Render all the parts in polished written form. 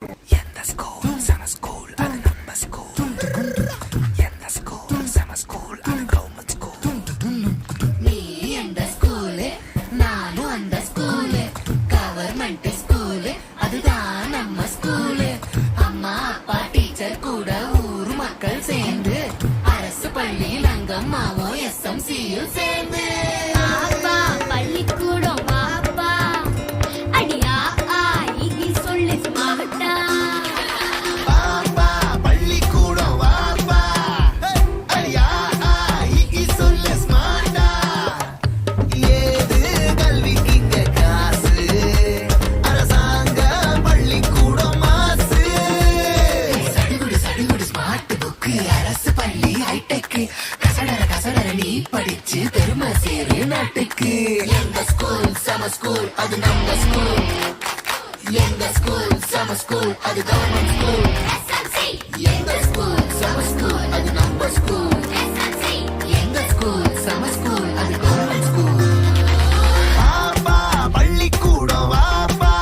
எந்த ஸ்கூல் சம ஸ்கூல் அது நம்ம ஸ்கூல். எந்த ஸ்கூல் சம ஸ்கூல் அது கவர்மெண்ட் ஸ்கூல். நீ எந்த ஸ்கூலு நானும் அந்த ஸ்கூலு. கவர்மெண்ட் ஸ்கூலு அதுதான் நம்ம ஸ்கூலு. அம்மா அப்பா டீச்சர் கூட ஊர் மக்கள் சேர்ந்து அரசு பள்ளியில் அங்கம்மாவும் SMCயும் சேர்ந்து அப்பா பள்ளிக்கூடம் வாப்பா அடியா ஆகி சொல்லு மாவட்டா. பாப்பா பள்ளிக்கூடம் வாப்பா அடியா ஆகி சொல்லு ஸ்மார்ட்டா. ஏது கல்விக்கு இங்க காசு அரசாங்க பள்ளிக்கூடம் மாசு. சடுகுடு சடுகுடு ஸ்மார்ட் புக்கு அரசு பள்ளி ஹைடெக். கசடர நீ படிச்சு பெருமை சேரு நாட்டுக்கு. எங்க ஸ்கூல் சம ஸ்கூல் அது நம்ம ஸ்கூல். எங்க ஸ்கூல் சம ஸ்கூல் அது கவர்மெண்ட் ஸ்கூல். எங்க ஸ்கூல் சம ஸ்கூல் அது நம்ம ஸ்கூல். எங்க ஸ்கூல் சம ஸ்கூல் அது கவர்மெண்ட் ஸ்கூல். பாப்பா பள்ளிக்கூடம் வாப்பா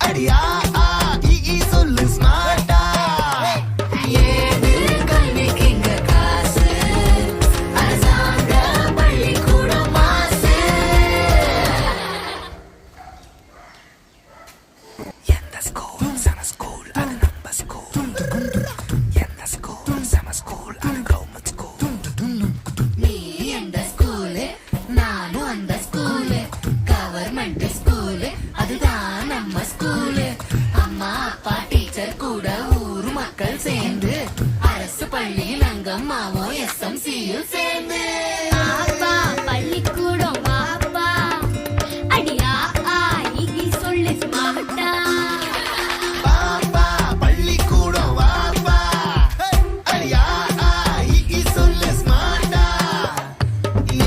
அடியா ஆகி சொல்லு ஸ்மார்ட்டா. ஏது கல்விக்கு இங்க காசு அரசாங்க பள்ளிக்கூடம் மாசு. எந்த ஸ்கூல் சம ஸ்கூல் அது நம்ம ஸ்கூல். எந்த ஸ்கூல் சம ஸ்கூல் அது கவர்மெண்ட் ஸ்கூல். நீ எந்த ஸ்கூலு நானும் அந்த ஸ்கூலு. கவர்மெண்ட் ஸ்கூலு அதுதான் நம்ம ஸ்கூலு. அம்மா அப்பா டீச்சர் கூட ஊர் மக்கள் சேர்ந்து அரசு பள்ளியில் அங்கம்மாவும் SMCயும் சேர்ந்து அப்பா பள்ளிக்கூடம் வாப்பா அடியா ஆகி சொல்லு மாவட்டா. பாப்பா பள்ளிக்கூடம் வாப்பா அடியா ஆகி சொல்லு ஸ்மார்ட்டா.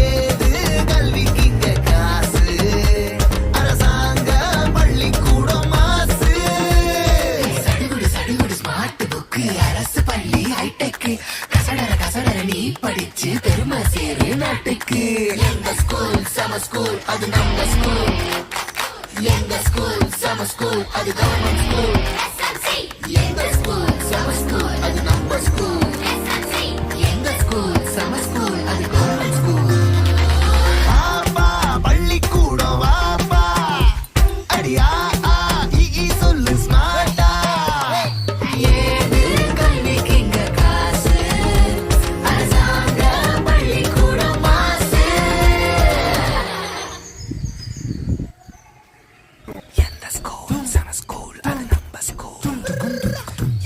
ஏது கல்விக்கு இங்க காசு அரசாங்க பள்ளிக்கூடம் மாசு. சடுகுடு ஸ்மார்ட் புக்கு அரசு பள்ளி ஹைடெக். கசடர நீ படிச்சு பெருமை சேரு நாட்டுக்கு. எங்க ஸ்கூல் சம ஸ்கூல் அது நம்ம ஸ்கூல். எங்க ஸ்கூல் சம ஸ்கூல் அது கவர்மெண்ட் ஸ்கூல். எங்க ஸ்கூல் சம ஸ்கூல் அது நம்ம ஸ்கூல். எங்க ஸ்கூல் சம ஸ்கூல் அது கவர்மெண்ட் ஸ்கூல். பாப்பா பள்ளிக்கூடம் வாப்பா அடியா ஆகி சொல்லு ஸ்மார்ட்டா. ஏது கல்விக்கு இங்க காசு அரசாங்க பள்ளிக்கூடம் மாசு. எந்த ஸ்கூல் சம ஸ்கூல் அது நம்ம ஸ்கூல்.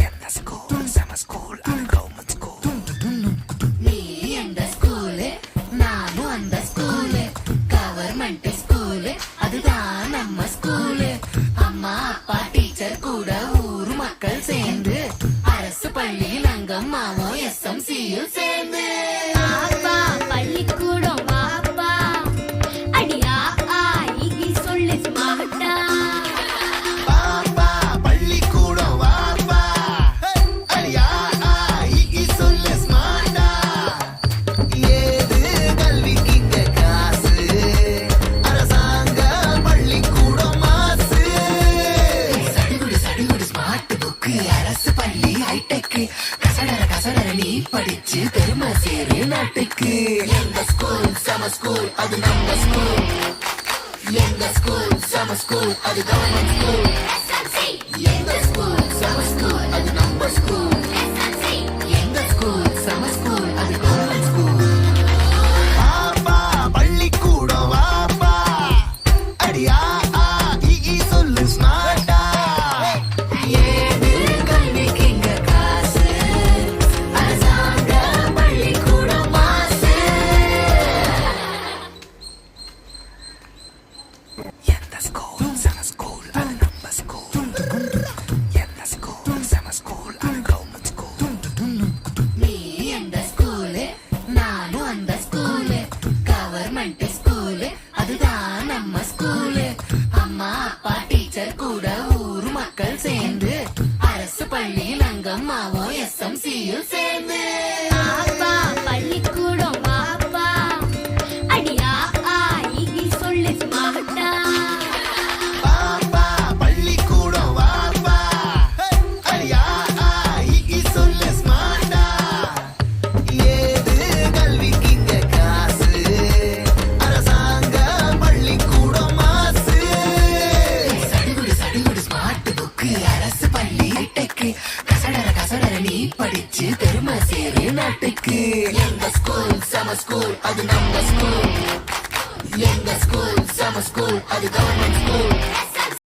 எந்த ஸ்கூல் சம ஸ்கூல் அது கவர்மெண்ட் ஸ்கூல். நீ எந்த ஸ்கூலு நானும் அந்த ஸ்கூலு. கவர்மெண்ட் ஸ்கூலு அதுதான் நம்ம ஸ்கூலு. அம்மா அப்பா டீச்சர் கூட ஊர் மக்கள் சேர்ந்து அரசு பள்ளியில் அங்கம்மாவும் SMCயும் சேர்ந்து அப்பா பள்ளிக்கூடம் வாப்பா அடியா ஆகி சொல்லு மாவட்டா. பாப்பா பள்ளிக்கூடம் வாப்பா அடியா ஆகி சொல்லு ஸ்மார்ட்டா. ஏது கல்விக்கு இங்க காசு அரசாங்க பள்ளிக்கூடம் மாசு. சடுகுடு ஸ்மார்ட் புக்கு அரசு பள்ளி ஹைடெக். கசடர நீ படிச்சு பெருமை சேரு நாட்டுக்கு. எங்க ஸ்கூல் சம ஸ்கூல் அது நம்ம ஸ்கூல். எங்க ஸ்கூல் சம ஸ்கூல் அது கவர்மெண்ட் ஸ்கூல். எங்க ஸ்கூல் சம ஸ்கூல் அது நம்ம ஸ்கூல். எங்க ஸ்கூல் சம ஸ்கூல் அது கவர்மெண்ட் ஸ்கூல். பாப்பா பள்ளிக்கூடம் வாப்பா அடியா ஆகி சொல்லு ஸ்மார்ட்டா. ஏது கல்விக்கு இங்க காசு அரசாங்க பள்ளிக்கூடம் மாசு. எந்த ஸ்கூல் சம ஸ்கூல் அது நம்ம ஸ்கூல். எந்த ஸ்கூல் சம ஸ்கூல் அது கவர்மெண்ட் ஸ்கூல். நீ எந்த ஸ்கூலு நானும் அந்த ஸ்கூலு. கவர்மெண்ட் ஸ்கூலு அதுதான் நம்ம ஸ்கூலு. அம்மா அப்பா டீச்சர் கூட ஊர் மக்கள் சேர்ந்து அரசு பள்ளியில் அங்கம்மாவும் SMCயும் சேர்ந்து அப்பா பள்ளிக்கூடம் வாப்பா அடியா ஆகி சொல்லு மாவட்டா. பாப்பா பள்ளிக்கூடம் வாப்பா எங்க ஸ்கூல் சம ஸ்கூல் அது நம்ம ஸ்கூல் எங்க ஸ்கூல் சம ஸ்கூல் அது கவர்மெண்ட் ஸ்கூல்